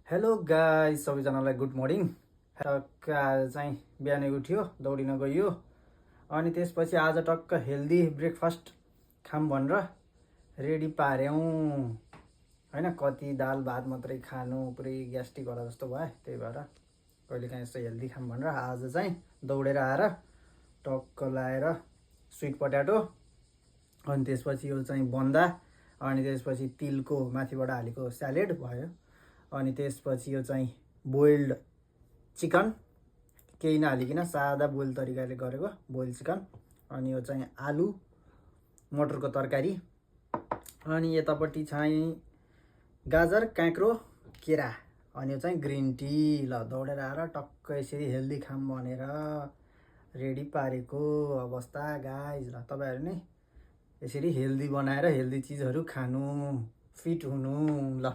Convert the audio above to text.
Hello guys, सबैजनालाई good morning. टक्क आज चाहिँ बिहानै उठ्यो, दौडिन गयो, अनि त्यसपछि आज टक्क हेल्दी ब्रेकफास्ट खाम भनेर रेडी पार्यौँ होइन। कति दाल भात मात्रै खानु, पुरै ग्यास्ट्रिक होला जस्तो भयो। त्यही भएर कहिलेकाहीँ यस्तो हेल्दी खाम भनेर आज चाहिँ दौडेर आएर टक्क लाएर स्विट पट्याटो, अनि त्यसपछि यो चाहिँ बन्दा, अनि त्यसपछि तिलको माथिबाट हालेको स्यालेड भयो, अनि त्यसपछि यो चाहिँ बोइल्ड चिकन, केही नहालिकन सादा बोइल तरिकाले गरेको बोइल चिकन, अनि यो चाहिँ आलु मटरको तरकारी, अनि यतापट्टि चाहिँ गाजर, काँक्रो, केरा, अनि यो चाहिँ ग्रिन टी। ल, दौडेर आएर टक्क यसरी हेल्दी खाम भनेर रेडी पारेको अवस्था गाइज। ल, तपाईँहरू नै यसरी हेल्दी बनाएर हेल्दी चिजहरू खानु, फिट हुनु। ल।